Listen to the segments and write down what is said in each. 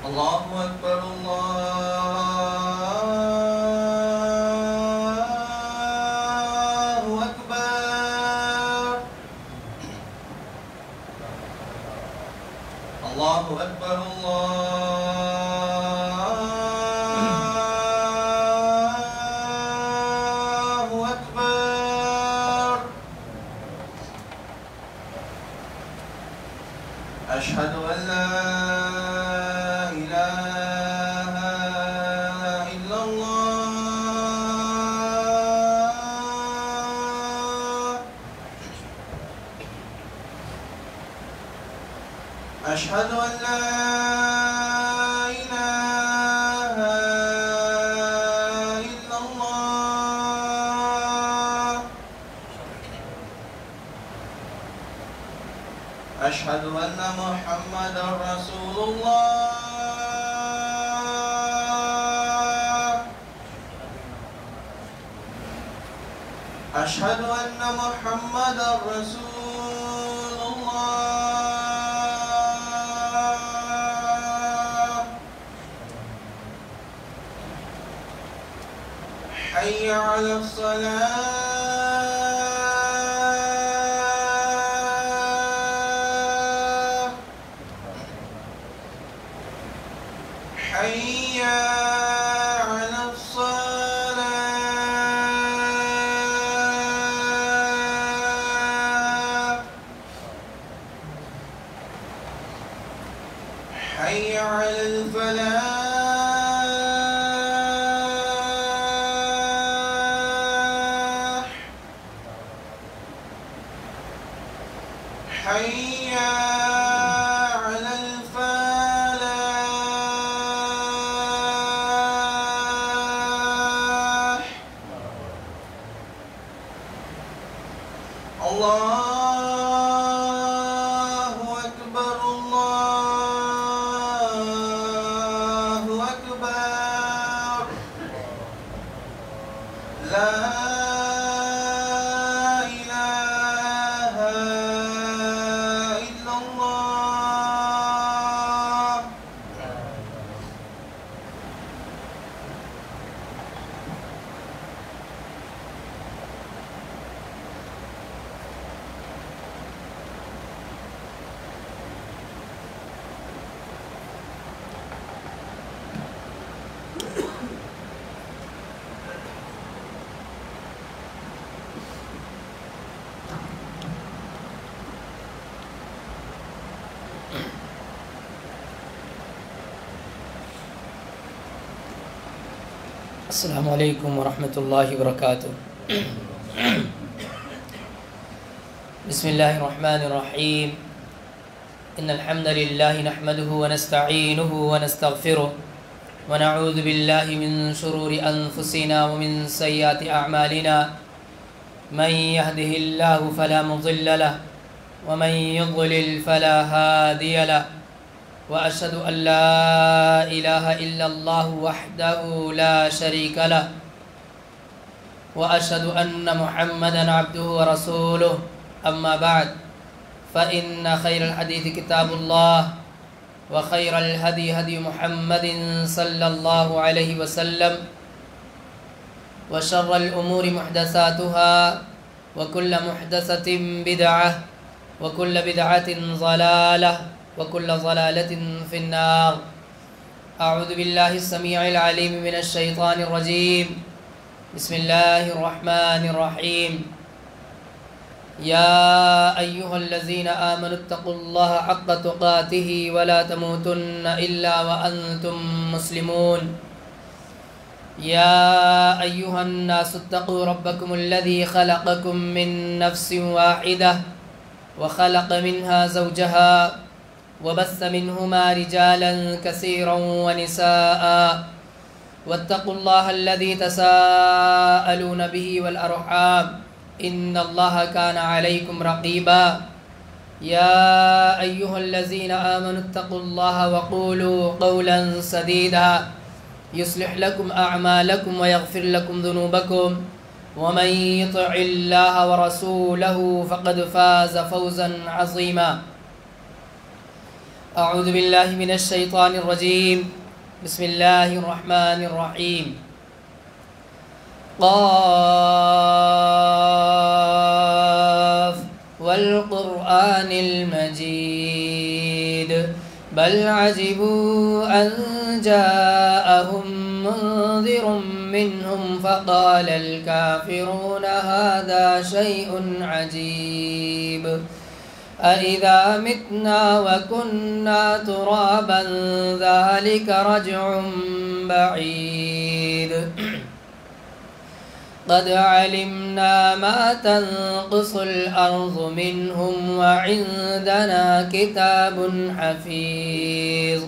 الله أكبر الله أكبر الله أكبر الله أكبر أشهد أن لا إله إلا الله أشهد أن لا إله إلا الله أشهد أن محمدا رسول الله أشهد أن محمدا رسول الله حي على الصلاة حي على الصلاة حي على الفلاح حي على الفلاح الله أكبر الله أكبر لا إله إلا الله السلام علیکم ورحمۃ اللہ وبرکاتہ بسم اللہ الرحمن الرحیم ان الحمد للہ نحمده ونستعینه ونستغفره ونعوذ باللہ من شرور انفسنا ومن سیئات اعمالنا من يهده الله فلا مضل له ومن يضلل فلا هادي له وأشهد أن لا إله إلا الله وحده لا شريك له وأشهد أن محمدا عبده ورسوله أما بعد فإن خير الحديث كتاب الله وخير الهدي هدي محمد صلى الله عليه وسلم وشر الأمور محدثاتها وكل محدثة بدعة وكل بدعة ضلالة وكل ضلالة في النار أعوذ بالله السميع العليم من الشيطان الرجيم بسم الله الرحمن الرحيم يا أيها الذين آمنوا اتقوا الله حق تقاته ولا تموتن إلا وأنتم مسلمون يا أيها الناس اتقوا ربكم الذي خلقكم من نفس واحدة وخلق منها زوجها وبث منهما رجالا كثيرا ونساء واتقوا الله الذي تساءلون به والأرحام إن الله كان عليكم رقيبا يا أيها الذين آمنوا اتقوا الله وقولوا قولا سديدا يصلح لكم أعمالكم ويغفر لكم ذنوبكم ومن يطع الله ورسوله فقد فاز فوزا عظيما أعوذ بالله من الشيطان الرجيم. بسم الله الرحمن الرحيم. قاف والقرآن المجيد بل عجبوا أن جاءهم منذر منهم فقال الكافرون هذا شيء عجيب أإذا متنا وكنا ترابا ذلك رجع بعيد قد علمنا ما تنقص الأرض منهم وعندنا كتاب حفيظ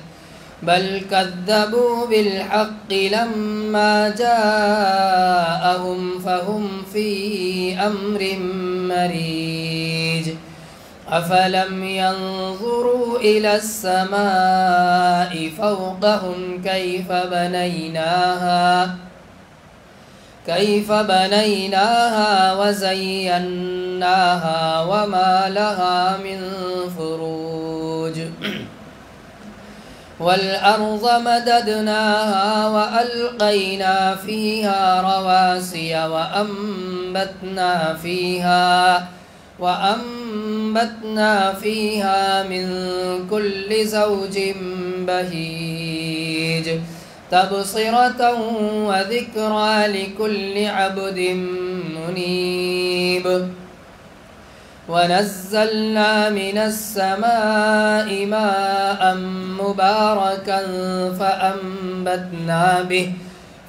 بل كذبوا بالحق لما جاءهم فهم في أمر مريج أفلم ينظروا إلى السماء فوقهم كيف بنيناها وزيناها وما لها من فروج والأرض مددناها وألقينا فيها رواسي وأنبتنا فيها من كل زوج بهيج تبصرة وذكرى لكل عبد منيب ونزلنا من السماء ماء مباركا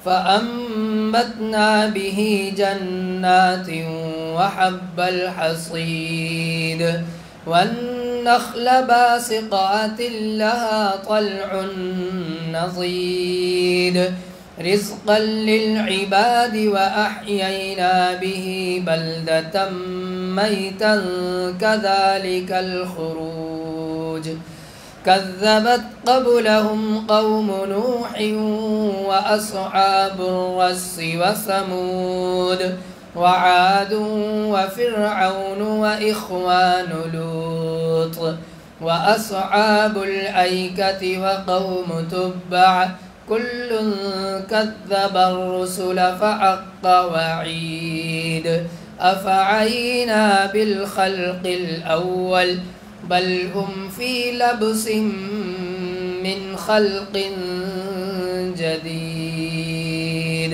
فأنبتنا به جنات وحب الحصيد والنخل باسقات لها طلع نضيد رزقا للعباد وأحيينا به بلدة ميتا كذلك الخروج كذبت قبلهم قوم نوح وأصحاب الرس وثمود وعاد وفرعون وإخوان لوط وأصحاب الأيكة وقوم تبع كل كذب الرسل فحق وعيد أفعينا بالخلق الأول بل هم في لبس من خلق جديد.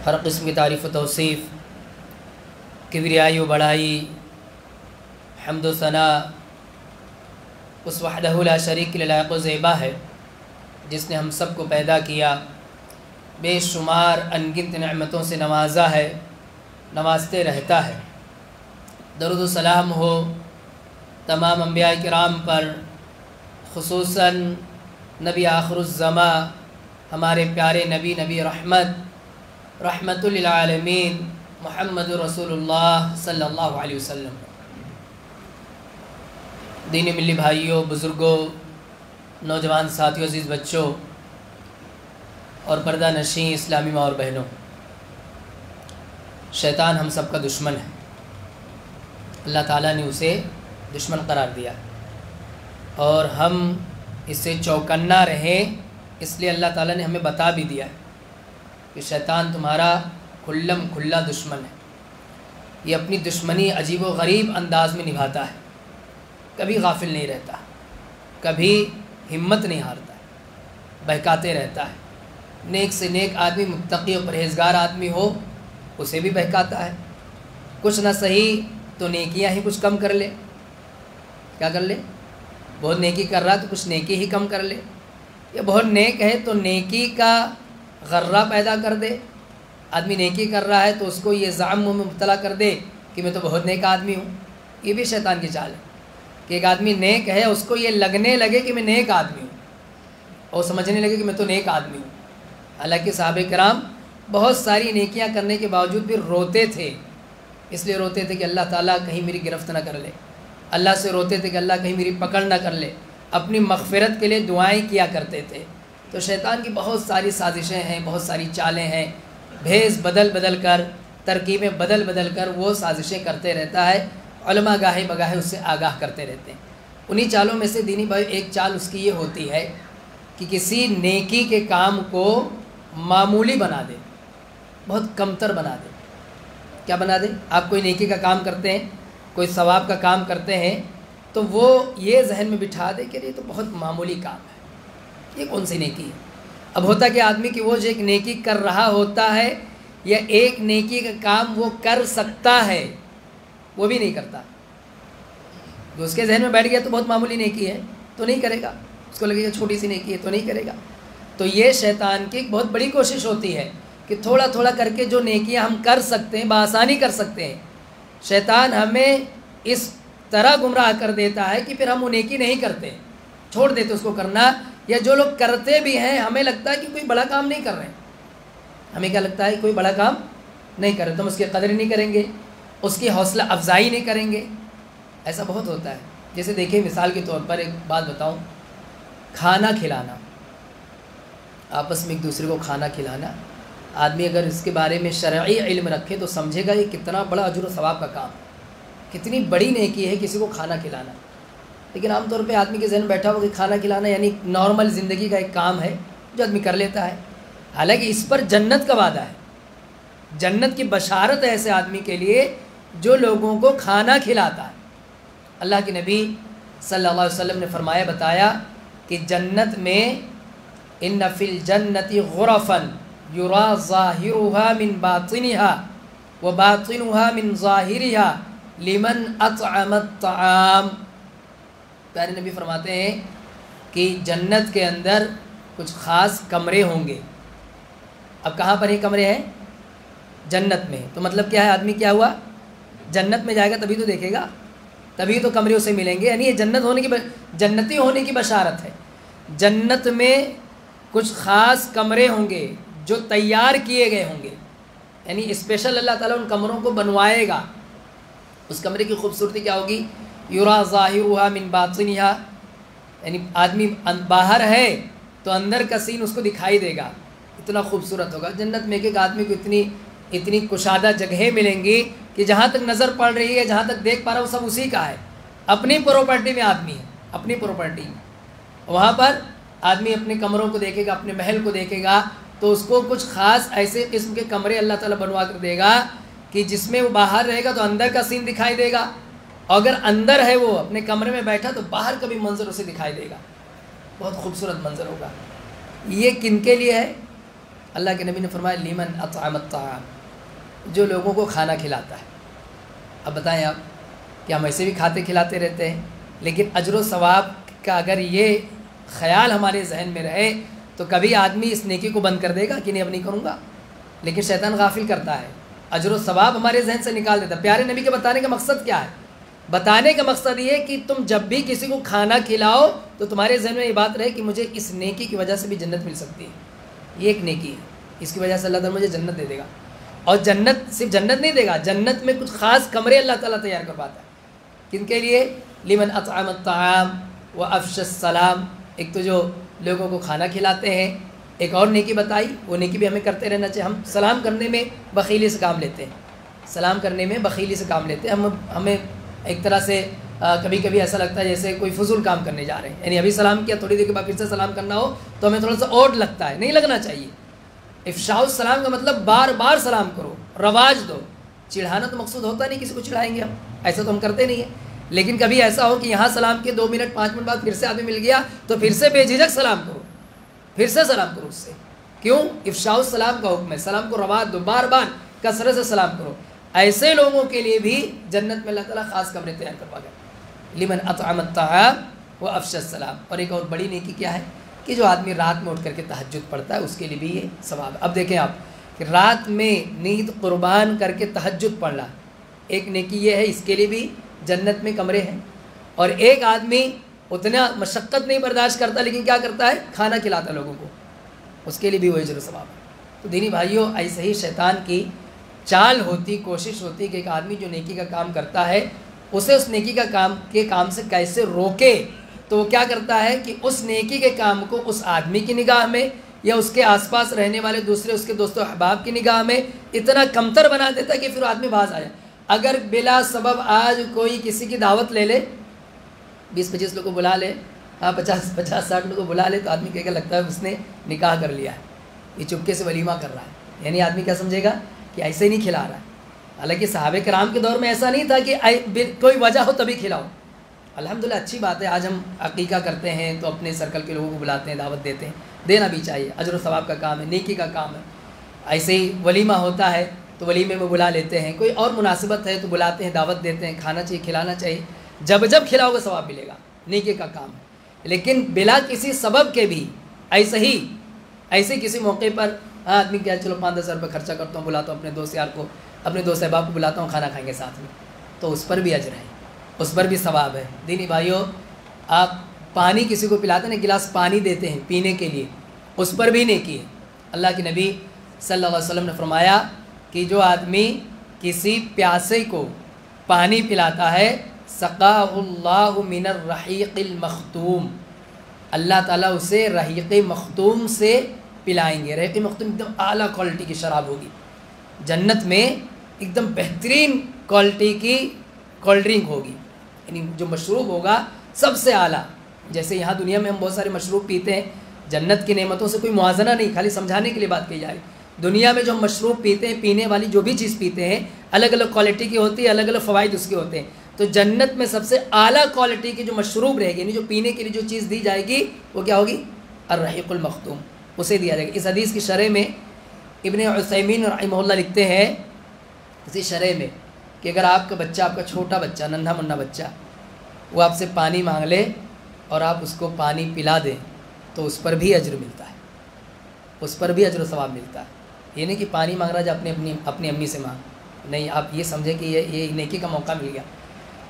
ہر قسم کی تعریف و توصیف، کبریائی و بڑائی، حمد و ثنا اس وحدہ لا شریک کے لائق و زیبا ہے جس نے ہم سب کو پیدا کیا، بے شمار انگنت نعمتوں سے نوازا ہے، نوازتے رہتا ہے۔ درود و سلام ہو تمام انبیاء کرام پر، خصوصاً نبی آخر الزماں ہمارے پیارے نبی رحمت للعالمین محمد رسول اللہ صلی اللہ علیہ وسلم۔ دینی ملی بھائیوں، بزرگوں، نوجوان ساتھیوں، عزیز بچوں اور پردہ نشین اسلامی ماں اور بہنوں، شیطان ہم سب کا دشمن ہے۔ اللہ تعالیٰ نے اسے دشمن قرار دیا اور ہم اس سے چوکنا رہیں، اس لیے اللہ تعالیٰ نے ہمیں بتا بھی دیا کہ شیطان تمہارا کھلم کھلا دشمن ہے۔ یہ اپنی دشمنی عجیب و غریب انداز میں نبھاتا ہے، کبھی غافل نہیں رہتا، کبھی ہمت نہیں ہارتا، بہکاتے رہتا ہے۔ نیک سے نیک آدمی، متقی و پرہیزگار آدمی ہو، اسے بھی بہکاتا ہے۔ کچھ نہ صحیح تو نیکیاں ہی کچھ کم کر لے، کیا کر لے؟ بہت نیکی کر رہا تو کچھ نیکی ہی کم کر لے، یا بہت نیک ہے تو نیکی کا غرہ پیدا کر دے۔ آدمی نیکی کر رہا ہے تو اس کو یہ زعم میں مبتلا کر دے کہ میں تو بہت نیک آدمی ہوں۔ یہ بھی شیطان کی چال ہے کہ ایک آدمی نیک ہے، اس کو یہ لگنے لگے کہ میں نیک آدمی ہوں، اور سمجھنے لگے کہ میں تو نیک آدمی ہوں۔ حالانکہ صحابہ کرام بہت ساری نیکیاں کرنے کے باوجود بھی روتے تھے، اس لیے روتے تھے کہ اللہ تعالیٰ کہیں میری گرفت نہ کر لے، اللہ سے روتے تھے کہ اللہ کہیں میری پکڑ نہ کر لے، اپنی مغفرت کے لیے دعائیں کیا کرتے تھے۔ تو شیطان کی بہت ساری سازشیں ہیں، بہت ساری چالیں ہیں، بھیس بدل بدل کر، ترکیبیں بدل بدل کر وہ سازشیں کرتے رہتا ہے۔ علماء گاہے بگاہے اس سے آگاہ کرتے رہتے ہیں۔ انہی چالوں میں سے دینی بھائی ایک چال اس کی یہ ہوتی ہے کہ کسی نیکی کے کام کو معمولی بنا دے، بہت کمتر بنا دے۔ کیا بنا دے؟ آپ کوئی نیکی کا کام کرتے ہیں، کوئی ثواب کا کام کرتے ہیں، تو وہ یہ ذہن میں بٹھا دے کہ یہ تو بہت معمولی کام ہے، یہ کون سی نیکی ہے۔ اب ہوتا کہ آدمی کہ وہ جو ایک نیکی کر رہا ہوتا ہے یا ایک نیکی کا کام وہ کر سکتا ہے وہ بھی نہیں کرتا، جو اس کے ذہن میں بیٹھ گیا تو بہت معمولی نیکی ہے تو نہیں کرے گا، اس کو لگے گا چھوٹی سی نیکی ہے تو نہیں کرے گا۔ تو یہ شیطان کی ایک بہت بڑی کوشش ہوتی ہے کہ تھوڑا تھوڑا کر کے جو نیکیاں ہم کر سکتے ہیں بآسانی کر سکتے ہیں، شیطان ہمیں اس طرح گمراہ کر دیتا ہے کہ پھر ہم وہ نیکی نہیں کرتے، چھوڑ دیتے اس کو کرنا، یا جو لوگ کرتے بھی ہیں ہمیں لگتا ہے کہ کوئی بڑا کام نہیں کر رہے ہیں، ہمیں کیا لگتا ہے کوئی بڑا کام نہیں کر رہے تو ہم اس کی قدر نہیں کریں گے، اس کی حوصلہ افزائی نہیں کریں گے۔ ایسا بہت ہوتا ہے۔ جیسے دیکھیں مثال کے طور پر ایک بات بتاؤں، کھانا کھلانا، آپس میں ایک دوسرے کو کھانا کھلانا، آدمی اگر اس کے بارے میں شرعی علم رکھے تو سمجھے گا یہ کتنا بڑا اجر و ثواب کا کام ہے، کتنی بڑی نیکی ہے کسی کو کھانا کھلانا۔ لیکن عام طور پہ آدمی کے ذہن میں بیٹھا ہوا کہ کھانا کھلانا یعنی نارمل زندگی کا ایک کام ہے جو آدمی کر لیتا ہے، حالانکہ اس پر جنت کا وعدہ ہے، جنت کی بشارت ہے ایسے آدمی کے لیے جو لوگوں کو کھانا کھلاتا ہے۔ اللہ کے نبی صلی اللہ علیہ وسلم نے فرمایا بتایا کہ جنت میں ان فی الجنت غرفا یرا ظاہرها من باطنها وباطنها من ظاہرها لمن اطعم الطعام۔ پیارے نبی فرماتے ہیں کہ جنت کے اندر کچھ خاص کمرے ہوں گے۔ اب کہاں پر یہ کمرے ہیں؟ جنت میں۔ تو مطلب کیا ہے؟ آدمی کیا ہوا؟ جنت میں جائے گا تبھی تو دیکھے گا، تبھی تو کمرے اسے ملیں گے، یعنی یہ جنتی ہونے کی بشارت ہے۔ جنت میں کچھ خاص کمرے ہوں گے جو تیار کیے گئے ہوں گے، یعنی اسپیشل اللہ تعالیٰ ان کمروں کو بنوائے گا۔ اس کمرے کی خوبصورتی کیا ہوگی؟ یرا ظاہرها من باطنها، یعنی آدمی باہر ہے تو اندر کا سین اس کو دکھائی دے گا، اتنا خوبصورت ہوگا۔ جنت میں ایک آدمی کو اتنی کشادہ جگہیں ملیں گی کہ جہاں تک نظر پڑ رہی ہے، جہاں تک دیکھ پا رہا ہے وہ سب اسی کا ہے، اپنی پراپرٹی میں آدمی ہے، اپنی پراپرٹی میں۔ وہاں پر آدمی اپنے کمروں کو دیکھے گا، اپنے محل کو دیکھے گا، تو اس کو کچھ خاص ایسے قسم کے کمرے اللہ تعالیٰ بنوا کر دے گا کہ جس میں وہ باہر رہے گا تو اندر کا سین دکھائی دے گا، اگر اندر ہے وہ اپنے کمرے میں بیٹھا تو باہر کا بھی منظر اسے دکھائی دے گا، بہت خوبصورت منظر ہوگا۔ یہ کن کے لیے ہے؟ اللہ کے نبی نے فرمایا لمن اطعم الطعام، جو لوگوں کو کھانا کھلاتا ہے۔ اب بتائیں آپ کہ ہم ایسے بھی کھاتے کھلاتے رہتے ہیں، لیکن اجر و ثواب کا اگر یہ خیال ہمارے ذہن میں رہے تو کبھی آدمی اس نیکی کو بند کر دے گا کہ نہیں اب نہیں کروں گا، لیکن شیطان غافل کرتا ہے، اجر و ثواب ہمارے ذہن سے نکال دیتا ہے۔ پیارے نبی کے بتانے کا مقصد کیا ہے؟ بتانے کا مقصد یہ ہے کہ تم جب بھی کسی کو کھانا کھلاؤ تو تمہارے ذہن میں یہ بات رہے کہ مجھے اس نیکی کی وجہ سے بھی جنت مل سکتی ہے، یہ ایک نیکی ہے، اس کی وجہ سے اللہ تعالیٰ مجھے جنت دے دے گا۔ اور جنت صرف جنت نہیں دے گا، جنت میں کچھ خاص کمرے اللہ تعالیٰ تیار کرواتا ہے۔ کن کے لیے؟ لمن اطعم الطعام وافشى السلام، ایک تو جو لوگوں کو کھانا کھلاتے ہیں، ایک اور نیکی بتائی، وہ نیکی بھی ہمیں کرتے رہنا چاہیے۔ ہم سلام کرنے میں بخیلی سے کام لیتے ہیں، سلام کرنے میں بخیلی سے کام لیتے ہیں، ہمیں ایک طرح سے کبھی کبھی ایسا لگتا ہے جیسے کوئی فضول کام کرنے جا رہے ہیں، یعنی ابھی سلام کیا تھوڑی دیر کے بعد پھر سے سلام کرنا ہو تو ہمیں تھوڑا سا اوڈ لگتا ہے، نہیں لگنا چاہیے۔ افشاء السلام کا مطلب بار بار سلام کرو، رواج دو۔ چڑھانا تو مقصود ہوتا نہیں کسی کو چڑھائیں گے ہم، ایسا تو ہم کرتے نہیں ہیں، لیکن کبھی ایسا ہو کہ یہاں سلام کے 2 منٹ 5 منٹ بعد پھر سے آدمی مل گیا تو پھر سے بے جھجک سلام کرو، پھر سے سلام کرو اس سے۔ کیوں؟ افشاء السلام کا حکم ہے، سلام کو رواج دو، بار بار کثرت سے سلام کرو۔ ایسے لوگوں کے لیے بھی جنت میں اللہ تعالیٰ خاص کمرے تیار کروا گئے، لمن اطعم الطعام وافشى السلام۔ اور ایک اور بڑی نیکی کیا ہے کہ جو آدمی رات میں اٹھ کر کے تہجد پڑھتا ہے اس کے لیے بھی یہ ثواب ہے۔ اب دیکھیں آپ کہ رات میں نیند قربان کر کے تہجد پڑھنا، ایک نیکی یہ ہے، اس کے لیے بھی جنت میں کمرے ہیں۔ اور ایک آدمی اتنا مشقت نہیں برداشت کرتا لیکن کیا کرتا ہے؟ کھانا کھلاتا لوگوں کو، اس کے لیے بھی وہ اجر و ثواب ہے۔ تو دینی بھائیوں، ایسے ہی شیطان کی چال ہوتی، کوشش ہوتی کہ ایک آدمی جو نیکی کا کام کرتا ہے اسے اس نیکی کا کام سے کیسے روکے۔ تو وہ کیا کرتا ہے کہ اس نیکی کے کام کو اس آدمی کی نگاہ میں یا اس کے آس پاس رہنے والے دوسرے اس کے دوست و احباب کی نگاہ میں اتنا کمتر بنا دیتا ہے کہ پھر آدمی باز آ جائے۔ اگر بلا سبب آج کوئی کسی کی دعوت لے لے، 20-25 لوگ کو بلا لے، 50-60 لوگ کو بلا لے، تو آدمی کہے گا لگتا ہے اس نے نکاح کر لیا ہے، یہ چپکے سے ولیمہ کر رہا ہے. یعنی آدمی کیا سمجھے گا کہ ایسے ہی نہیں کھلا رہا ہے. حالانکہ صحابہ کرام کے دور میں ایسا نہیں تھا کہ کوئی وجہ ہو تبھی کھلاؤ. الحمدللہ اچھی بات ہے، آج ہم عقیقہ کرتے ہیں تو اپنے سرکل کے لوگوں کو بلاتے ہیں، دعوت دیتے ہیں، دینا بھی چاہیے، اجر و ثواب کا کام ہے، نیکی کا کام ہے. ایسے ہی ولیمہ ہوتا ہے تو ولیمے میں بلا لیتے ہیں، کوئی اور مناسبت ہے تو بلاتے ہیں، دعوت دیتے ہیں، کھانا چاہیے، کھلانا چاہیے. جب کھلاؤ گے ثواب ملے گا، نیکی کا کام ہے. لیکن بلا کسی سبب کے بھی ایسے کسی موقع پر آدمی کیا چلو 5-10 روپے خرچہ کرتا ہوں، بلاتا ہوں اپنے دوست یار کو، اپنے دوست احباب کو بلاتا ہوں، کھانا کھائیں گے ساتھ میں، تو اس پر بھی اجر ہے، اس پر بھی ثواب ہے. دینی بھائیوں، آپ پانی کسی کو پلاتے ہیں نا، گلاس پانی دیتے ہیں پینے کے لیے، اس پر بھی نیکی ہے. اللہ کے نبی صلی اللہ علیہ وسلم نے فرمایا کہ جو آدمی کسی پیاسے کو پانی پلاتا ہے، سقاہ اللہ من الرحیق المختوم، اللہ تعالیٰ اسے رحیق مختوم سے پلائیں گے. رحیق مختوم ایک دم اعلیٰ کوالٹی کی شراب ہوگی، جنت میں ایک دم بہترین کوالٹی کی کولڈ ڈرنک ہوگی، یعنی جو مشروب ہوگا سب سے اعلیٰ. جیسے یہاں دنیا میں ہم بہت سارے مشروب پیتے ہیں، جنت کی نعمتوں سے کوئی موازنہ نہیں، خالی سمجھانے کے لیے بات کی جائے. دنیا میں جو ہم مشروب پیتے ہیں، پینے والی جو بھی چیز پیتے ہیں، الگ الگ کوالٹی کی ہوتی ہے، الگ الگ فوائد اس کے ہوتے ہیں. تو جنت میں سب سے اعلیٰ کوالٹی کی جو مشروب رہے گی، یعنی جو پینے کے لیے جو چیز دی جائے گی، وہ کیا ہوگی؟ الرحیق المختوم، اسے دیا جائے گا. اس حدیث کی شرح میں ابن عثیمین رحمہ اللہ لکھتے ہیں اسی شرح میں کہ اگر آپ کا بچہ، آپ کا چھوٹا بچہ، ننھا منھا بچہ، وہ آپ سے پانی مانگ لے اور آپ اس کو پانی پلا دیں تو اس پر بھی اجر ملتا ہے، اس پر بھی اجر و ثواب ملتا ہے. یہ نہیں کہ پانی مانگ رہا ہے اپنی امی سے مانگ، نہیں، آپ یہ سمجھیں کہ یہ نیکی کا موقع مل گیا.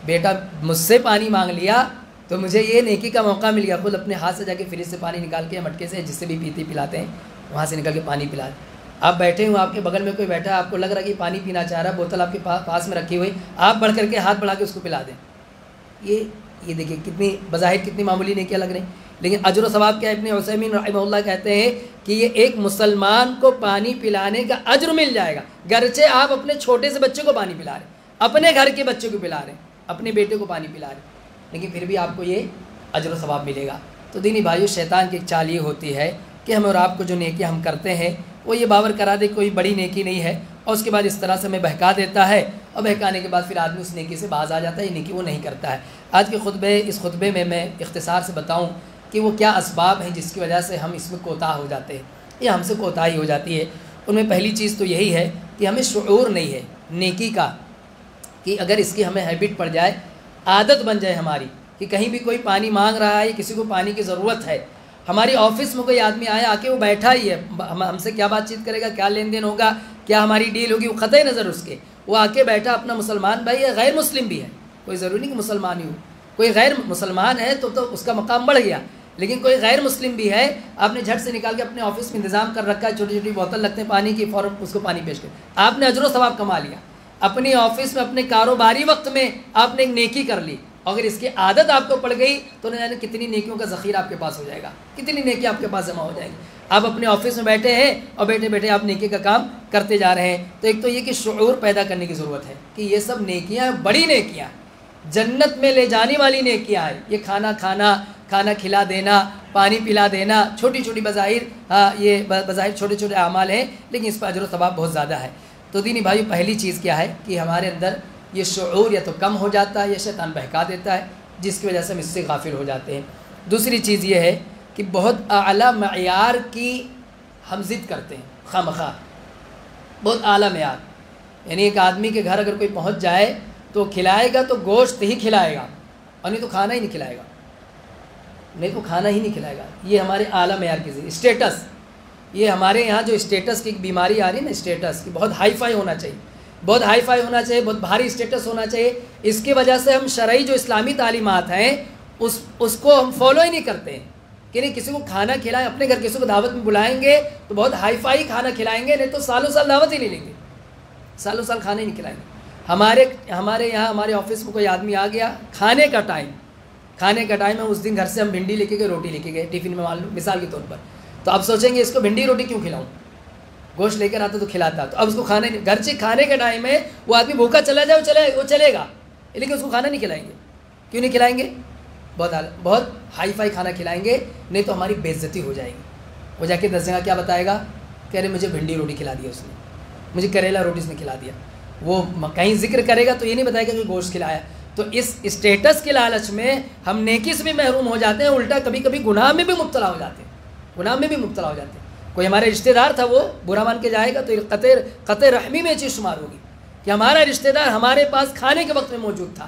بیٹا مجھ سے پانی مانگ لیا تو مجھے یہ نیکی کا موقع مل گیا، خود اپنے ہاتھ سے جا کے فریج سے پانی نکال کے، مٹکے سے جس سے بھی پیتے پلاتے ہیں وہاں سے نکال کے پانی پلا دیں. آپ بیٹھے ہوں، آپ کے بغل میں کوئی بیٹھا ہے، آپ کو لگ رہا ہے کہ پانی پینا چاہ رہا ہے، بوتل آپ کے پاس میں رکھی ہوئی، آپ بڑھ کر کے ہاتھ بڑھا کے اس کو پلا دیں. یہ دیکھیں کتنی بظاہر کتنی معمولی نیکیاں لگ رہی ہیں، لیکن اجر و ثواب کیا ہے؟ ابن عثیمین رحمہ اللہ کہتے ہیں کہ یہ ایک مسلمان کو پانی پلانے کا اجر مل جائے گا. گرچہ آپ اپنے چھوٹے سے بچے کو پانی پلا رہے ہیں، اپنے گھر کے بچے کو پلا رہے ہیں، اپنے بیٹے کو پانی پلا رہے ہیں، لیکن پھر بھی آپ کو یہ اجر و ثواب ملے گا. تو دینی بھائیو، شیطان کی ایک چال یہ ہوتی ہے کہ ہم اور آپ کو جو نیکیاں ہم کرتے ہیں وہ یہ باور کرا دے کوئی بڑی نیکی نہیں ہے، اور اس کے بعد اس طرح سے ہمیں بہکا دیتا ہے، اور بہکانے کے بعد پھر آدمی اس نیکی سے باز آ جاتا ہے، یہ نیکی وہ نہیں کرتا ہے. آج کے اس خطبے میں میں اختصار سے بتاؤں کہ وہ کیا اسباب ہیں جس کی وجہ سے ہم اس میں کوتاہ ہو جاتے ہیں یا ہم سے کوتاہی ہو جاتی ہے. ان میں پہلی چیز تو یہی ہے کہ ہمیں شعور نہیں ہے نیکی کا، کہ اگر اس کی ہمیں ہیبٹ پڑ جائے، عادت بن جائے ہماری، کہ کہیں بھی کوئی پانی مانگ رہا ہے، کسی کو پانی کی ضرورت ہے، ہماری آفس میں کوئی آدمی آیا، آ کے وہ بیٹھا ہی ہے، ہم سے کیا بات چیت کرے گا، کیا لین دین ہوگا، کیا ہماری ڈیل ہوگی، وہ قطع نظر اس کے، وہ آ کے بیٹھا اپنا مسلمان بھائی ہے، غیر مسلم بھی ہے، کوئی ضروری نہیں کہ مسلمان ہی ہو، کوئی غیر مسلمان ہے تو اس کا مقام بڑھ گیا، لیکن کوئی غیر مسلم بھی ہے، آپ نے جھٹ سے نکال کے اپنے آفس میں انتظام کر رکھا ہے، چھوٹی چھوٹی بوتل رکھتے ہیں پانی کی، فوراً اس کو پانی پیش کر، آپ نے اجر و ثواب کما لیا. اپنی آفس میں اپنے کاروباری وقت میں آپ نے ایک نیکی کر لی، اگر اس کی عادت آپ کو پڑ گئی تو نہ جانے کتنی نیکیوں کا ذخیرہ آپ کے پاس ہو جائے گا، کتنی نیکی آپ کے پاس جمع ہو جائیں گی. آپ اپنے آفس میں بیٹھے ہیں اور بیٹھے بیٹھے آپ نیکی کا کام کرتے جا رہے ہیں. تو ایک تو یہ کہ شعور پیدا کرنے کی ضرورت ہے کہ یہ سب نیکیاں بڑی نیکیاں، جنت میں لے جانے والی نیکیاں ہیں. یہ کھانا کھلا دینا، پانی پلا دینا، چھوٹی چھوٹی بظاہر یہ بظاہر چھوٹے چھوٹے اعمال ہیں، لیکن اس پر اجر و ثواب بہت زیادہ ہے. تو دینی بھائیو، پہلی چیز کیا ہے کہ ہمارے اندر یہ شعور یا تو کم ہو جاتا ہے یا شیطان بہکا دیتا ہے، جس کی وجہ سے ہم اس سے غافل ہو جاتے ہیں. دوسری چیز یہ ہے کہ بہت اعلیٰ معیار کی ہم ضد کرتے ہیں، خواہ بہت اعلیٰ معیار، یعنی ایک آدمی کے گھر اگر کوئی پہنچ جائے تو کھلائے گا تو گوشت ہی کھلائے گا، اور نہیں تو کھانا ہی نہیں کھلائے گا، یہ ہمارے اعلیٰ معیار کی اسٹیٹس. یہ ہمارے یہاں جو اسٹیٹس کی ایک بیماری آ رہی ہے نا، اسٹیٹس کی، بہت ہائی فائی ہونا چاہیے، بہت بھاری اسٹیٹس ہونا چاہیے. اس کی وجہ سے ہم شرعی جو اسلامی تعلیمات ہیں اس کو ہم فالو ہی نہیں کرتے ہیں، کہ نہیں کسی کو کھانا کھلائیں، اپنے گھر کسی کو دعوت میں بلائیں گے تو بہت ہائی فائی کھانا کھلائیں گے، نہیں تو سالوں سال دعوت ہی نہیں لیں گے، سالوں سال کھانے نہیں کھلائیں گے. ہمارے یہاں ہمارے آفس میں کوئی آدمی آ گیا، کھانے کا ٹائم ہے، اس دن گھر سے ہم بھنڈی لے کے گئے، روٹی لے کے گئے ٹفن میں، مان لو مثال کے طور پر، تو آپ سوچیں گے اس کو بھنڈی روٹی کیوں کھلاؤں، گوشت لے کر آتا تو کھلاتا. تو اب اس کو کھانے گھر کھانے کے ٹائم میں وہ آدمی بھوکا چلا جائے وہ چلے گا, لیکن اس کو کھانا نہیں کھلائیں گے. کیوں نہیں کھلائیں گے؟ بہت ہائی فائی کھانا کھلائیں گے, نہیں تو ہماری بے عزتی ہو جائے گی. وہ جا کے دس جگہ کیا بتائے گا کہ ارے مجھے بھنڈی روٹی کھلا دیا اس نے, مجھے کریلا روٹی اس نے کھلا دیا. وہ کہیں ذکر کرے گا تو یہ نہیں بتائے گا کہ گوشت کھلایا. تو اس اسٹیٹس کے لالچ میں ہم نیکی سے بھی محروم ہو جاتے ہیں, الٹا کبھی کبھی گناہ میں بھی مبتلا ہو جاتے ہیں. کوئی ہمارے رشتہ دار تھا, وہ برا مان کے جائے گا تو قطع رحمی میں چیز شمار ہوگی کہ ہمارا رشتہ دار ہمارے پاس کھانے کے وقت میں موجود تھا,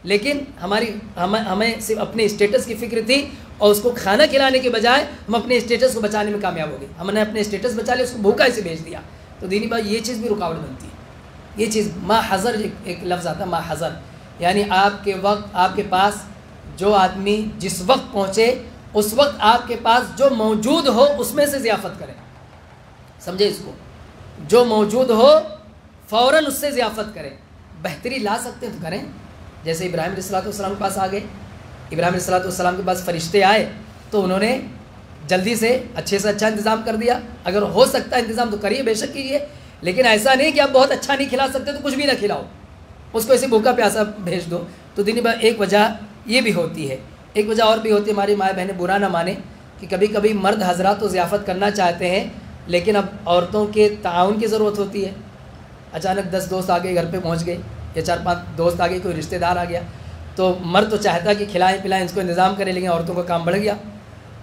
لیکن ہمیں صرف اپنے اسٹیٹس کی فکر تھی, اور اس کو کھانا کھلانے کے بجائے ہم اپنے اسٹیٹس کو بچانے میں کامیاب ہو گئے. ہم نے اپنے اسٹیٹس بچا لیا, اس کو بھوکا اسے بھیج دیا. تو دینی بات یہ چیز بھی رکاوٹ بنتی ہے. یہ چیز ما حضر, ایک لفظ آتا ہے ما حضر, یعنی آپ کے وقت آپ کے پاس جو آدمی جس وقت پہنچے اس وقت آپ کے پاس جو موجود ہو اس میں سے ضیافت کریں. سمجھے اس کو؟ جو موجود ہو فوراً اس سے ضیافت کریں. بہتری لا سکتے ہیں تو کریں. جیسے ابراہیم علیہ السلام کے پاس آ گئے, ابراہیم علیہ السلام کے پاس فرشتے آئے تو انہوں نے جلدی سے اچھا انتظام کر دیا. اگر ہو سکتا ہے انتظام تو کریے, بے شک کیجیے, لیکن ایسا نہیں کہ آپ بہت اچھا نہیں کھلا سکتے تو کچھ بھی نہ کھلاؤ, اس کو ایسے بھوکا پیاسا بھیج دو. تو دینی بات ایک وجہ یہ بھی ہوتی ہے. ایک وجہ اور بھی ہوتی ہے, ہماری مائیں بہنیں برا نہ مانیں, کہ کبھی کبھی مرد حضرات تو ضیافت کرنا چاہتے ہیں, لیکن اب عورتوں کے تعاون کی ضرورت ہوتی ہے. اچانک 10 دوست آگے گھر پہ پہنچ گئے, یا 4-5 دوست آگے, کوئی رشتہ دار آ گیا, تو مرد تو چاہتا ہے کہ کھلائیں پلائیں, اس کو انتظام کرے, لیکن عورتوں کا کام بڑھ گیا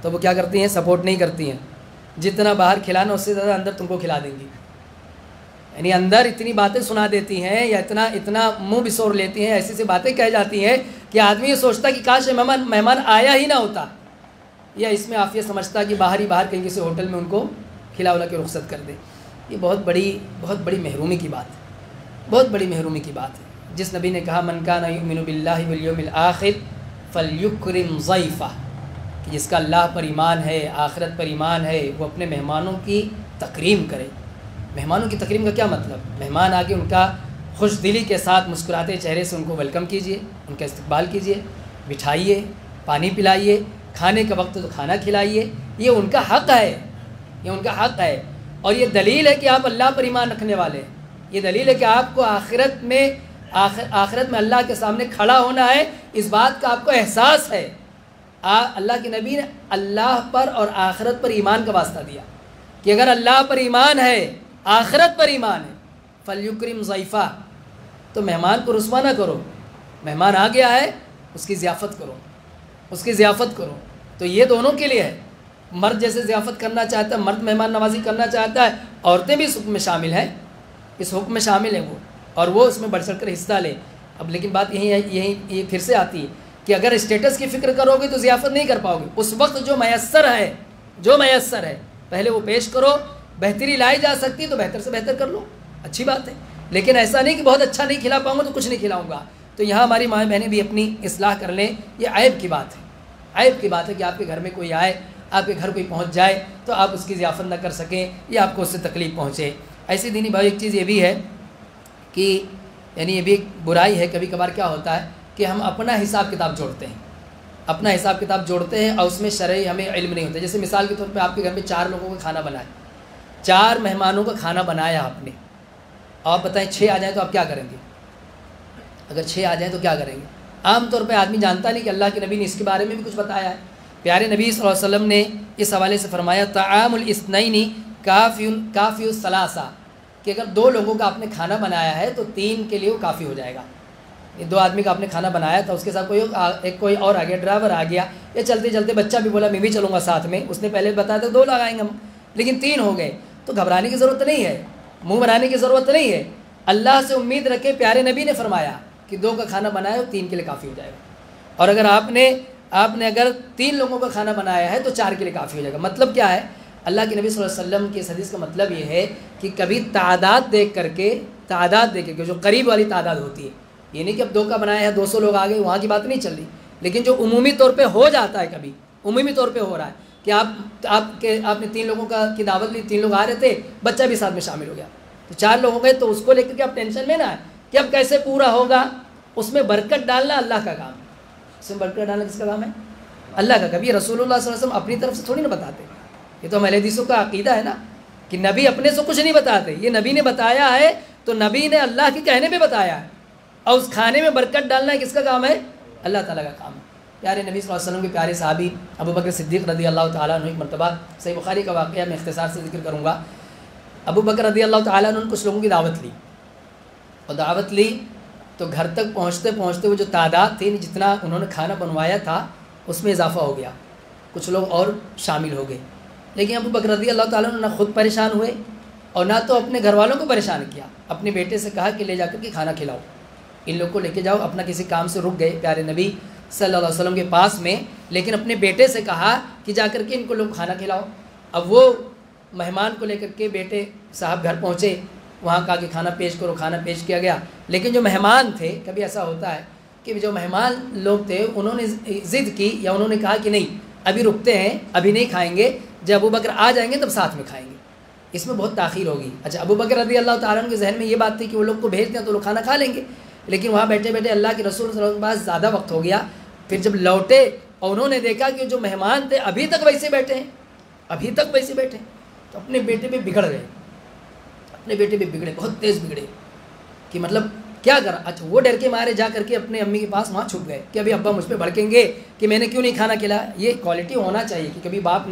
تو وہ کیا کرتی ہیں, سپورٹ نہیں کرتی ہیں. جتنا باہر کھلانا اس سے زیادہ اندر تم کو کھلا دیں گی. یعنی اندر اتنی باتیں سنا دیتی ہیں, یا اتنا منہ بسور لیتی ہیں, ایسی باتیں کہہ جاتی ہیں کہ آدمی یہ سوچتا ہے کہ کاش مہمان آیا ہی نہ ہوتا, یا اس میں عافیت سمجھتا کہ باہر کہیں کسی ہوٹل میں ان کو کھلا ولا کے رخصت کر دے. یہ بہت بڑی محرومی کی بات ہے, بہت بڑی محرومی کی بات ہے. جس نبی نے کہا من کان یؤمن باللہ والیوم الآخر فلیکرم ضیفہ, کہ جس کا اللہ پر ایمان ہے, آخرت پر ایمان ہے, وہ اپنے مہمانوں کی تکریم کرے. مہمانوں کی تکریم کا کیا مطلب؟ مہمان آگے ان کا خوش دلی کے ساتھ مسکراتے چہرے سے ان کو ویلکم کیجئے, ان کا استقبال کیجئے, بٹھائیے, پانی پلائیے, کھانے کا وقت تو کھانا کھلائیے. یہ ان کا حق ہے, یہ ان کا حق ہے. اور یہ دلیل ہے کہ آپ اللہ پر ایمان رکھنے والے ہیں. یہ دلیل ہے کہ آپ کو آخرت میں اللہ کے سامنے کھڑا ہونا ہے, اس بات کا آپ کو احساس ہے. اللہ کے نبی نے اللہ پر اور آخرت پر ایمان کا واسطہ دیا کہ اگر اللہ پر ایمان ہے, آخرت پر ایمان ہے, فلیکرم ضیفہ, تو مہمان کو رسوا نہ کرو. مہمان آ گیا ہے, اس کی ضیافت کرو. تو یہ دونوں کے لیے ہے. مرد جیسے ضیافت کرنا چاہتا ہے, مرد مہمان نوازی کرنا چاہتا ہے, عورتیں بھی اس حکم میں شامل ہیں, اس حکم میں شامل ہیں وہ, اور وہ اس میں بڑھ چڑھ کر حصہ لیں. اب لیکن بات یہی پھر سے آتی ہے کہ اگر اسٹیٹس کی فکر کرو گے تو ضیافت نہیں کر پاؤ گے. اس وقت جو میسر ہے پہلے وہ پیش کرو. بہتری لائی جا سکتی تو بہتر سے بہتر کر لو, اچھی بات ہے, لیکن ایسا نہیں کہ بہت اچھا نہیں کھلا پاؤں گا تو کچھ نہیں کھلاؤں گا. تو یہاں ہماری مائیں بہنیں بھی اپنی اصلاح کر لیں. یہ عیب کی بات ہے کہ آپ کے گھر میں کوئی آئے, آپ کے گھر کوئی پہنچ جائے تو آپ اس کی ضیافت نہ کر سکیں, یا آپ کو اس سے تکلیف پہنچے. ایسی دینی بھائی ایک چیز یہ بھی ہے کہ یعنی یہ بھی ایک برائی ہے. کبھی کبھار کیا ہوتا ہے کہ ہم اپنا حساب کتاب جوڑتے ہیں, اور اس میں شرعی ہمیں علم نہیں ہوتا. جیسے مثال کے طور پہ آپ کے گھر میں 4 لوگوں کا کھانا بنائے, 4 مہمانوں کا کھانا بنایا آپ نے, آپ بتائیں 6 آ جائیں تو آپ کیا کریں گے؟ اگر 6 آ جائیں تو کیا کریں گے؟ عام طور پہ آدمی جانتا نہیں کہ اللہ کے نبی نے اس کے بارے میں بھی کچھ بتایا ہے. پیارے نبی صلی اللہ علیہ وسلم نے اس حوالے سے فرمایا طعام الاثنین کافی الثلاثہ, کہ اگر 2 لوگوں کا آپ نے کھانا بنایا ہے تو 3 کے لیے وہ کافی ہو جائے گا. یہ 2 آدمی کا آپ نے کھانا بنایا تھا, اس کے ساتھ کوئی اور آ گیا, ڈرائیور آ گیا, یا چلتے چلتے بچہ بھی بولا میں بھی چلوں گا ساتھ میں, اس نے پہلے بتایا تھا 2 لگائیں گے ہم, لیکن 3 ہو گئے. تو گھبرانے کی ضرورت نہیں ہے, منہ بنانے کی ضرورت نہیں ہے. اللہ سے امید رکھے, پیارے نبی نے فرمایا کہ 2 کا کھانا بنایا تو 3 کے لیے کافی ہو جائے گا. اور اگر آپ نے اگر 3 لوگوں کا کھانا بنایا ہے تو 4 کے لیے کافی ہو جائے گا. مطلب کیا ہے؟ اللہ کے نبی صلی اللہ علیہ وسلم کی اس حدیث کا مطلب یہ ہے کہ کبھی تعداد دیکھ کر کے جو قریب والی تعداد ہوتی ہے, یہ نہیں کہ اب 2 کا بنایا ہے 200 لوگ آ گئے, وہاں کی بات نہیں چل رہی, لیکن جو عمومی طور پہ ہو جاتا ہے, کبھی عمومی طور پہ ہو رہا ہے کہ آپ نے 3 لوگوں کی دعوت لی, 3 لوگ آ رہے تھے, بچہ بھی ساتھ میں شامل ہو گیا, تو 4 لوگ ہو گئے. تو اس کو لے کر کے آپ ٹینشن میں نہ ہے کہ اب کیسے پورا ہوگا. اس میں برکت ڈالنا اللہ کا کام ہے. اس میں برکت ڈالنا کس کا کام ہے؟ اللہ کا. کبھی رسول اللہ صلی اللہ علیہ وسلم اپنی طرف سے تھوڑی نہ بتاتے, یہ تو ہم اہل حدیثوں کا عقیدہ ہے نا. کہ نبی اپنے سے کچھ نہیں بتاتے، یہ نبی نے بتایا ہے تو نبی نے اللہ کے کہنے پہ بتایا ہے، اور اس کھانے میں برکت ڈالنا کس کا کام ہے؟ اللہ تعالیٰ کا کام ہے۔ پیارے نبی صلی اللہ علیہ وسلم کے پیارے صحابی ابو بکر صدیق رضی اللہ تعالیٰ عنہ، ایک مرتبہ صحیح بخاری کا واقعہ میں اختصار سے ذکر کروں گا۔ ابو بکر رضی اللہ تعالیٰ عنہ نے کچھ لوگوں کی دعوت لی، اور دعوت لی تو گھر تک پہنچتے پہنچتے وہ جو تعداد تھی، جتنا انہوں نے کھانا بنوایا تھا اس میں اضافہ ہو گیا، کچھ لوگ اور شامل ہو گئے۔ لیکن ابو بکر رضی اللہ تعالیٰ عنہ نہ خود پریشان ہوئے اور نہ تو اپنے گھر والوں کو پریشان کیا، اپنے بیٹے سے کہا کہ لے جا کر کے کھانا کھلاؤ، ان لوگ کو لے کے جاؤ۔ اپنا کسی کام سے رک گئے پیارے نبی صلی اللہ علیہ وسلم کے پاس میں، لیکن اپنے بیٹے سے کہا کہ جا کر کے ان کو لوگ کھانا کھلاؤ۔ اب وہ مہمان کو لے کر کے بیٹے صاحب گھر پہنچے، وہاں کہا کہ کھانا پیش کرو، کھانا پیش کیا گیا۔ لیکن جو مہمان تھے، کبھی ایسا ہوتا ہے کہ جو مہمان لوگ تھے انہوں نے ضد کی یا انہوں نے کہا کہ نہیں ابھی رکتے ہیں، ابھی نہیں کھائیں گے، جب ابو بکر آ جائیں گے تب ساتھ میں کھائیں گے، اس میں بہت تاخیر ہوگی۔ اچھا، ابو بکر رضی اللہ تعالیٰ عنہ کے ذہن میں یہ بات تھی کہ وہ لوگ کو بھیجتے ہیں تو لوگ کھانا کھا لیں گے، لیکن وہاں بیٹھے بیٹھے اللہ کے رسول صلی اللہ علیہ وسلم کے پاس زیادہ وقت ہو گیا۔ پھر جب لوٹے اور انہوں نے دیکھا کہ جو مہمان تھے ابھی تک ویسے بیٹھے ہیں، ابھی تک ویسے بیٹھے ہیں، تو اپنے بیٹے پہ بگڑ گئے، اپنے بیٹے پہ بگڑے، بہت تیز بگڑے کہ مطلب کیا کرا۔ اچھا، وہ ڈر کے مارے جا کر کے اپنے امی کے پاس وہاں چھپ گئے کہ ابھی ابا مجھ پہ بھڑکیں گے کہ میں نے کیوں نہیں کھانا کھلایا۔ یہ کوالٹی ہونا چاہیے کہ کبھی باپ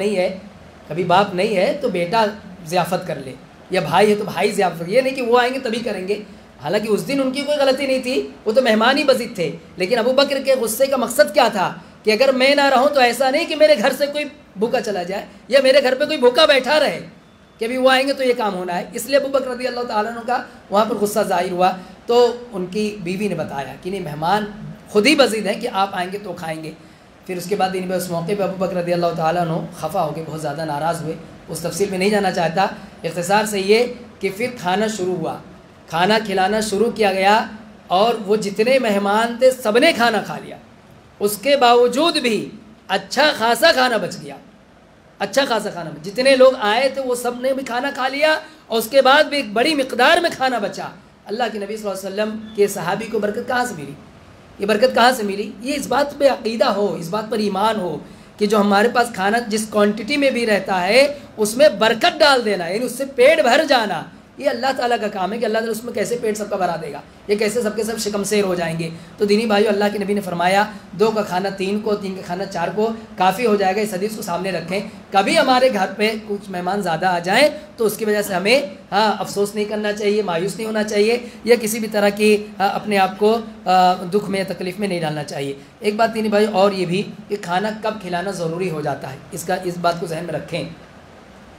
نہیں ہے تو بیٹا ضیافت کر لے، یا بھائی ہے تو بھائی ضیافت، یہ نہیں کہ وہ آئیں گے تبھی کریں گے۔ حالانکہ اس دن ان کی کوئی غلطی نہیں تھی، وہ تو مہمان ہی بزد تھے، لیکن ابو بکر کے غصے کا مقصد کیا تھا کہ اگر میں نہ رہوں تو ایسا نہیں کہ میرے گھر سے کوئی بھوکا چلا جائے یا میرے گھر پہ کوئی بھوکا بیٹھا رہے، کہ ابھی وہ آئیں گے تو یہ کام ہونا ہے۔ اس لیے ابو بکر رضی اللہ تعالیٰ عنہ کا وہاں پر غصہ ظاہر ہوا، تو ان کی بیوی نے بتایا کہ نہیں، مہمان خود ہی بزد ہیں کہ آپ آئیں گے تو کھائیں گے۔ پھر اس کے بعد اس موقع پہ ابو بکر رضی اللہ تعالیٰ عنہ خفا ہو کے بہت زیادہ ناراض ہوئے، اس تفصیل میں نہیں جانا چاہتا، اختصار سے یہ کہ پھر کھانا شروع ہوا، کھانا کھلانا شروع کیا گیا، اور وہ جتنے مہمان تھے سب نے کھانا کھا لیا، اس کے باوجود بھی اچھا خاصا کھانا بچ گیا، اچھا خاصا کھانا بچ، جتنے لوگ آئے تھے وہ سب نے بھی کھانا کھا لیا، اور اس کے بعد بھی ایک بڑی مقدار میں کھانا بچا۔ اللہ کے نبی صلی اللہ علیہ وسلم کے صحابی کو برکت کہاں سے ملی؟ یہ برکت کہاں سے ملی؟ یہ اس بات پہ عقیدہ ہو، اس بات پر ایمان ہو کہ جو ہمارے پاس کھانا جس کوانٹٹی میں بھی رہتا ہے اس میں برکت ڈال دینا، یعنی اس سے پیٹ بھر جانا، یہ اللہ تعالیٰ کا کام ہے کہ اللہ تعالیٰ اس میں کیسے پیٹ سب کا بھرا دے گا، یہ کیسے سب کے سب شکم سیر ہو جائیں گے۔ تو دینی بھائیو، اللہ کے نبی نے فرمایا 2 کا کھانا 3 کو، 3 کا کھانا 4 کو کافی ہو جائے گا۔ اس حدیث کو سامنے رکھیں، کبھی ہمارے گھر پہ کچھ مہمان زیادہ آ جائیں تو اس کی وجہ سے ہمیں افسوس نہیں کرنا چاہیے، مایوس نہیں ہونا چاہیے، یا کسی بھی طرح کی اپنے آپ کو دکھ میں یا تکلیف میں نہیں ڈالنا چاہیے۔ ایک بات دینی بھائی اور یہ بھی کہ کھانا کب کھلانا ضروری ہو جاتا ہے، اس بات کو ذہن میں رکھیں۔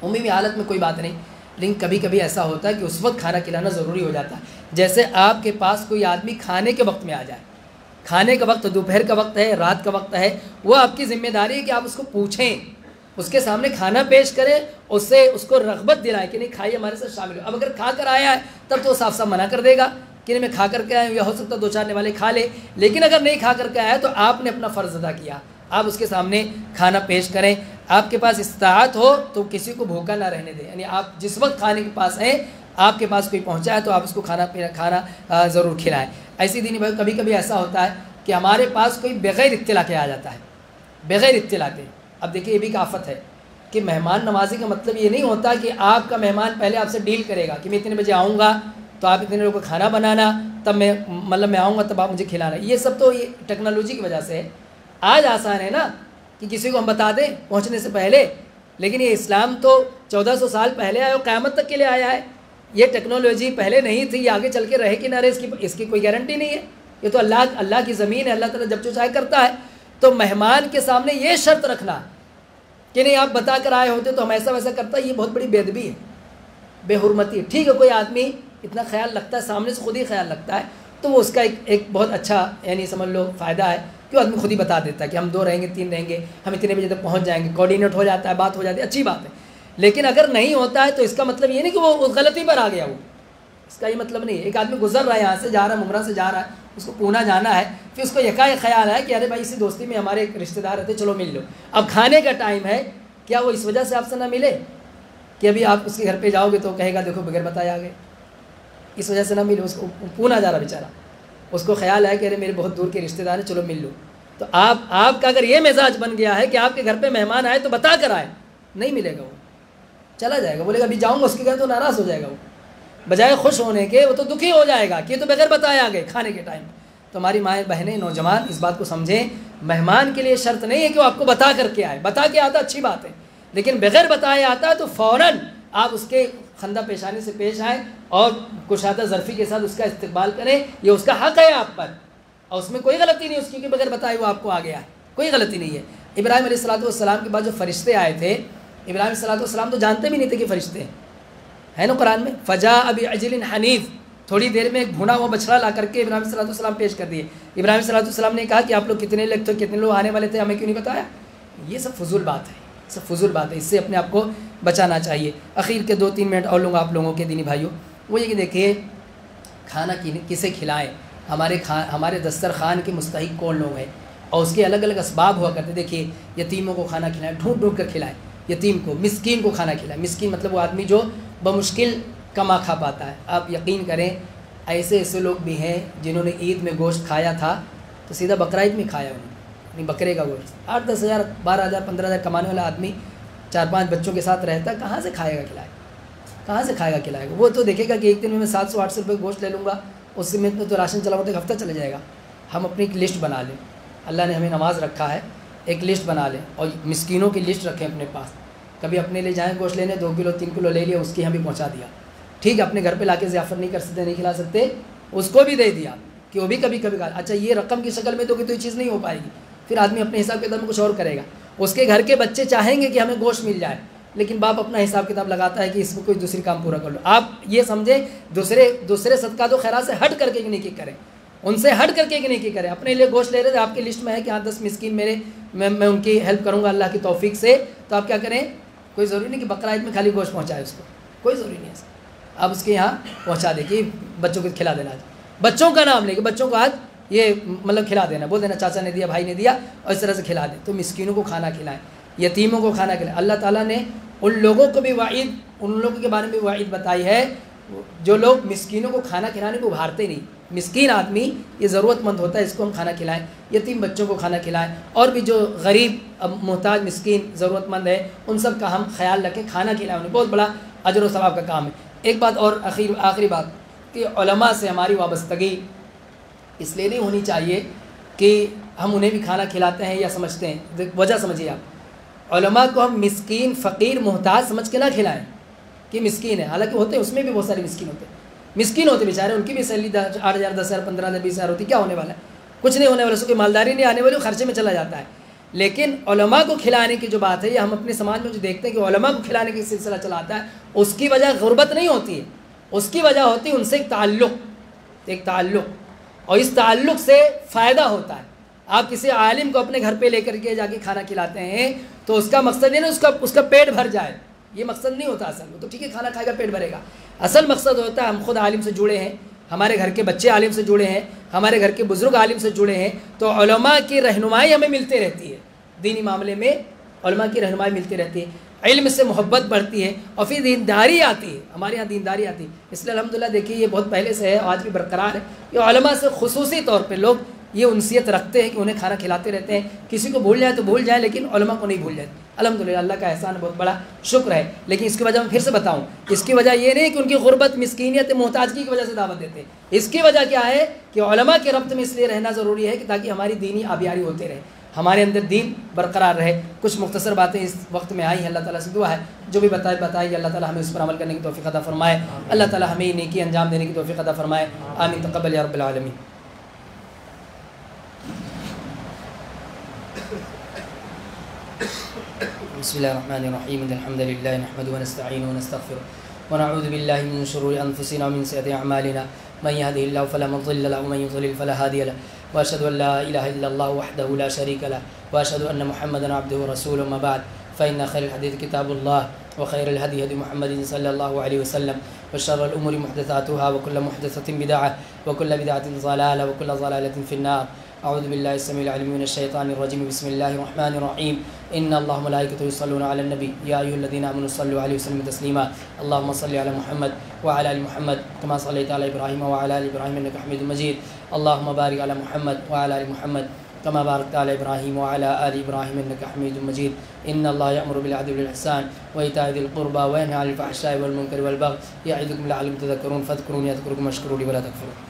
عمومی حالت میں کوئی بات نہیں، لیکن کبھی کبھی ایسا ہوتا ہے کہ اس وقت کھانا کھلانا ضروری ہو جاتا ہے۔ جیسے آپ کے پاس کوئی آدمی کھانے کے وقت میں آ جائے، کھانے کا وقت دوپہر کا وقت ہے، رات کا وقت ہے، وہ آپ کی ذمہ داری ہے کہ آپ اس کو پوچھیں، اس کے سامنے کھانا پیش کریں، اس کو رغبت دلائیں کہ نہیں کھائیے، ہمارے ساتھ شامل ہو۔ اب اگر کھا کر آیا ہے تب تو وہ صاف صاف منع کر دے گا کہ نہیں میں کھا کر کے آیا ہوں، یا ہو سکتا ہے 2-4 والے کھا لے، لیکن اگر نہیں کھا کر کے آیا تو آپ نے اپنا فرض ادا کیا، آپ اس کے سامنے کھانا پیش کریں۔ آپ کے پاس استطاعت ہو تو کسی کو بھوکا نہ رہنے دیں، یعنی آپ جس وقت کھانے کے پاس ہیں، آپ کے پاس کوئی پہنچا ہے تو آپ اس کو کھانا ضرور کھلائیں۔ ایسی دینی بھائی کبھی کبھی ایسا ہوتا ہے کہ ہمارے پاس کوئی بغیر اطلاع کے آ جاتا ہے، بغیر اطلاع کے۔ اب دیکھیے یہ بھی ایک آفت ہے کہ مہمان نوازی کا مطلب یہ نہیں ہوتا کہ آپ کا مہمان پہلے آپ سے ڈیل کرے گا کہ میں اتنے بجے آؤں گا تو آپ اتنے لوگوں کو کھانا بنانا، تب میں آؤں گا تب آپ مجھے کھلانا۔ یہ سب تو یہ ٹیکنالوجی کی وجہ سے ہے۔ آج آسان ہے نا کہ کسی کو ہم بتا دیں پہنچنے سے پہلے، لیکن یہ اسلام تو 1400 سال پہلے آیا اور قیامت تک کے لیے آیا ہے۔ یہ ٹیکنالوجی پہلے نہیں تھی، یہ آگے چل کے رہے کہ نہ رہے اس کی کوئی گارنٹی نہیں ہے۔ یہ تو اللہ کی زمین ہے، اللہ تعالیٰ جب جو چاہے کرتا ہے۔ تو مہمان کے سامنے یہ شرط رکھنا کہ نہیں آپ بتا کر آئے ہوتے تو ہم ایسا ویسا کرتا، یہ بہت بڑی بے ادبی ہے، بے حرمتی ہے۔ ٹھیک ہے کوئی آدمی اتنا خیال رکھتا ہے، سامنے سے خود ہی خیال رکھتا ہے، تو وہ اس کا ایک بہت اچھا یعنی سمجھ لو فائدہ ہے کہ وہ آدمی خود ہی بتا دیتا ہے کہ ہم 2 رہیں گے 3 رہیں گے، ہم اتنے بجے تک پہنچ جائیں گے، کوآرڈینیٹ ہو جاتا ہے، بات ہو جاتی ہے، اچھی بات ہے۔ لیکن اگر نہیں ہوتا ہے تو اس کا مطلب یہ نہیں کہ وہ اس غلطی پر آ گیا، وہ اس کا یہ مطلب نہیں ہے۔ ایک آدمی گزر رہا ہے، یہاں سے جا رہا ہے، ممرہ سے جا رہا ہے، اس کو پونا جانا ہے، پھر اس کو یکایک خیال ہے کہ ارے بھائی اسی دوستی میں ہمارے ایک رشتہ دار رہتے، چلو مل لو۔ اب کھانے کا ٹائم ہے، کیا وہ اس وجہ سے آپ سے نہ ملے کہ ابھی آپ اس کے گھر پہ جاؤ گے تو کہے گا دیکھو بغیر بتائے آ گئے، اس وجہ سے نہ ملے، اس کو پونا جا رہا بیچارہ، اس کو خیال ہے کہ ارے میرے بہت دور کے رشتہ دار ہیں، چلو مل لو۔ تو آپ کا اگر یہ مزاج بن گیا ہے کہ آپ کے گھر پہ مہمان آئے تو بتا کر آئے، نہیں ملے گا وہ، چلا جائے گا، بولے گا ابھی جاؤں گا اس کے گھر تو ناراض ہو جائے گا، وہ بجائے خوش ہونے کے وہ تو دکھی ہو جائے گا کہ یہ تو بغیر بتائے آ گئے کھانے کے ٹائم۔ تو ہماری مائیں بہنیں نوجوان اس بات کو سمجھیں، مہمان کے لیے شرط نہیں ہے کہ وہ آپ کو بتا کر کے آئے، بتا کے آتا اچھی بات ہے، لیکن بغیر بتائے آتا ہے تو فوراً آپ اس کے خندہ پیشانی سے پیش آئیں اور کشادہ ظرفی کے ساتھ اس کا استقبال کریں، یہ اس کا حق ہے آپ پر، اور اس میں کوئی غلطی نہیں اس کی کہ بغیر بتائے وہ آپ کو آ گیا ہے، کوئی غلطی نہیں ہے۔ ابراہیم علیہ السلام کے بعد جو فرشتے آئے تھے، ابراہیم علیہ السلام تو جانتے بھی نہیں تھے کہ فرشتے ہیں، ہے نا قرآن میں، فجاء بعجل حنیذ، تھوڑی دیر میں ایک بھونا ہوا بچڑا لا کر کے ابراہیم صلی اللہ علیہ وسلم پیش کر دیے۔ ابراہیم صلی اللہ علیہ وسلم نے کہا کہ آپ لوگ کتنے لوگ تھے، کتنے لوگ آنے والے تھے، ہمیں کیوں نہیں بتایا؟ یہ سب فضول بات ہے، سب فضول بات ہے، اس سے اپنے آپ کو بچانا چاہیے۔ اخیر کے 2-3 منٹ اور لوں گا آپ لوگوں کے دینی بھائیوں، وہ یہ کہ دیکھیے کھانا کسے کھلائیں، ہمارے دسترخوان کے مستحق کون لوگ ہیں، اور اس کے الگ الگ اسباب ہوا کرتے۔ دیکھیے یتیموں کو کھانا کھلائیں، ڈھونڈ ڈھونڈ کر کھلائیں یتیم کو، مسکین کو کھانا کھلائیں۔ مسکین مطلب وہ آدمی جو بمشکل کما کھا پاتا ہے۔ آپ یقین کریں ایسے لوگ بھی ہیں جنہوں نے عید میں گوشت کھایا تھا تو سیدھا بقرعید میں کھایا انہوں نے، یعنی بکرے کا گوشت۔ 8-10 ہزار 12 ہزار 15 ہزار کمانے والا آدمی 4-5 بچوں کے ساتھ رہتا، کہاں سے کھائے گا کھلائے گا، کہاں سے کھائے گا کھلائے گا؟ وہ تو دیکھے گا کہ ایک دن میں 700-800 روپے گوشت لے لوں گا، اس میں تو راشن چلاؤں تو ایک ہفتہ چلا جائے گا۔ ہم اپنی ایک لسٹ بنا لیں، اللہ نے ہمیں نماز رکھا ہے، ایک لسٹ بنا لیں اور مسکینوں کی لسٹ رکھیں اپنے پاس۔ کبھی اپنے لیے جائیں گوشت لینے، 2 کلو 3 کلو لے لیا، اس کی ہمیں پہنچا دیا، ٹھیک ہے، اپنے گھر پہ لا کے ضیافت نہیں کر سکتے، نہیں کھلا سکتے، اس کو بھی دے دیا کہ وہ بھی کبھی کبھی کھا۔ اچھا یہ رقم کی شکل میں تو یہ چیز نہیں ہو پائے گی، پھر آدمی اپنے حساب کتاب میں کچھ اور کرے گا۔ اس کے گھر کے بچے چاہیں گے کہ ہمیں گوشت مل جائے، لیکن باپ اپنا حساب کتاب لگاتا ہے کہ اس میں کوئی دوسری کام پورا کر لو۔ آپ یہ سمجھیں دوسرے صدقات و خیرات سے ہٹ کر کے نیکی کریں، ان سے ہٹ کر کے نیکی کریں۔ اپنے لیے گوشت لے رہے تھے، آپ کی لسٹ میں ہے کہ ہاں 10 مسکین میں ان کی ہیلپ کروں گا اللہ کی توفیق سے، تو آپ کیا کریں؟ کوئی ضروری نہیں کہ بقرعید میں خالی گوشت پہنچائے اس کو، کوئی ضروری نہیں ہے، آپ اس کے یہاں پہنچا دیں کہ بچوں کو کھلا دینا، بچوں کا نام لے کے بچوں کو آج یہ مطلب کھلا دینا، بول دینا چاچا نے دیا، بھائی نے دیا، اور اس طرح سے کھلا دیں۔ تو مسکینوں کو کھانا کھلائیں، یتیموں کو کھانا کھلائیں۔ اللہ تعالیٰ نے ان لوگوں کو بھی وعید، ان لوگوں کے بارے میں بھی وعید بتائی ہے جو لوگ مسکینوں کو کھانا کھلانے کو ابھارتے نہیں۔ مسکین آدمی یہ ضرورت مند ہوتا ہے، اس کو ہم کھانا کھلائیں، یتیم بچوں کو کھانا کھلائیں، اور بھی جو غریب محتاج مسکین ضرورت مند ہے ان سب کا ہم خیال رکھیں، کھانا کھلائیں انہیں، بہت بڑا اجر و ثواب کا کام ہے۔ ایک بات اور آخری بات کہ علماء سے ہماری وابستگی اس لیے نہیں ہونی چاہیے کہ ہم انہیں بھی کھانا کھلاتے ہیں یا سمجھتے ہیں، وجہ سمجھیے آپ، علماء کو ہم مسکین فقیر محتاج سمجھ کے نہ کھلائیں کہ مسکین ہے، حالانکہ ہوتے ہیں، اس میں بھی بہت سارے مسکین ہوتے بیچارے، ان کی بھی سیلری 8,000 10,000 15,000 20,000 ہوتی، کیا ہونے والا ہے؟ کچھ نہیں ہونے والا، اس کو کوئی مالداری نہیں آنے والی، خرچے میں چلا جاتا ہے۔ لیکن علماء کو کھلانے کی جو بات ہے، یہ ہم اپنے سماج میں جو دیکھتے ہیں کہ علماء کو کھلانے کی سلسلہ چلاتا ہے، اس کی وجہ غربت نہیں ہوتی ہے، اس کی وجہ ہوتی ہے ان سے ایک تعلق، اور اس تعلق سے فائدہ ہوتا ہے۔ آپ کسی عالم کو اپنے گھر پہ لے کر کے جا کے کھانا کھلاتے ہیں تو اس کا مقصد یہ نہیں اس کا پیٹ بھر جائے، یہ مقصد نہیں ہوتا اصل میں، تو ٹھیک ہے کھانا کھائے گا پیٹ بھرے گا، اصل مقصد ہوتا ہے ہم خود عالم سے جڑے ہیں، ہمارے گھر کے بچے عالم سے جڑے ہیں، ہمارے گھر کے بزرگ عالم سے جڑے ہیں، تو علماء کی رہنمائی ہمیں ملتی رہتی ہے، دینی معاملے میں علماء کی رہنمائی ملتی رہتی ہے، علم سے محبت بڑھتی ہے، اور پھر دینداری آتی ہے، ہمارے یہاں دینداری آتی ہے۔ اس لیے الحمدللہ دیکھیے یہ بہت پہلے سے ہے، آج بھی برقرار ہے، یہ علماء سے خصوصی طور پہ لوگ یہ انسیت رکھتے ہیں کہ انہیں کھانا کھلاتے رہتے ہیں، کسی کو بھول جائے تو بھول جائے لیکن علماء کو نہیں بھول جائے۔ الحمدللہ اللہ کا احسان بہت بڑا شکر ہے، لیکن اس کی وجہ میں پھر سے بتاؤں، اس کی وجہ یہ نہیں کہ ان کی غربت مسکینیت محتاجگی کی وجہ سے دعوت دیتے ہیں، اس کی وجہ کیا ہے کہ علماء کے ربط میں اس لیے رہنا ضروری ہے کہ تاکہ ہماری دینی آبیاری ہوتے رہے، ہمارے اندر دین برقرار رہے۔ کچھ مختصر باتیں اس وقت میں آئی ہیں، اللہ تعالیٰ سے دعا ہے جو بھی بتائے اللہ تعالیٰ ہمیں اس پر عمل کرنے کی توفیق عطا فرمائے، اللہ تعالیٰ ہمیں نیکی انجام دینے کی توفیق عطا فرمائے، آمین تقبل یا رب العالمین۔ بسم الله الرحمن الرحيم الحمد لله نحمده ونستعينه ونستغفره ونعوذ بالله من شرور انفسنا ومن سيئات اعمالنا من يهده الله فلا مضل له ومن يضلل فلا هادي له واشهد ان لا اله الا الله وحده لا شريك له واشهد ان محمدا عبده ورسوله ما بعد فان خير الحديث كتاب الله وخير الهدي هدي محمد صلى الله عليه وسلم وشر الامور محدثاتها وكل محدثة بدعة وكل بدعة ضلالة وكل ضلالة في النار اعوذ بالله السميع العليم من الشيطان الرجيم بسم الله الرحمن الرحيم ان الله وملائكته يصلون على النبي يا ايها الذين امنوا صلوا عليه وسلموا تسليما اللهم صل على محمد وعلى ال محمد كما صليت على ابراهيم وعلى ال ابراهيم انك حميد مجيد اللهم بارك على محمد وعلى ال محمد كما باركت على إبراهيم وعلى آل إبراهيم إنك حميد مجيد. إن الله يأمر بالعدل والإحسان وإيتاء ذي القربى وينهى عن الفحشاء والمنكر والبغي يعظكم لعلكم تذكرون فاذكروني أذكركم واشكروا لي ولا تكفرون.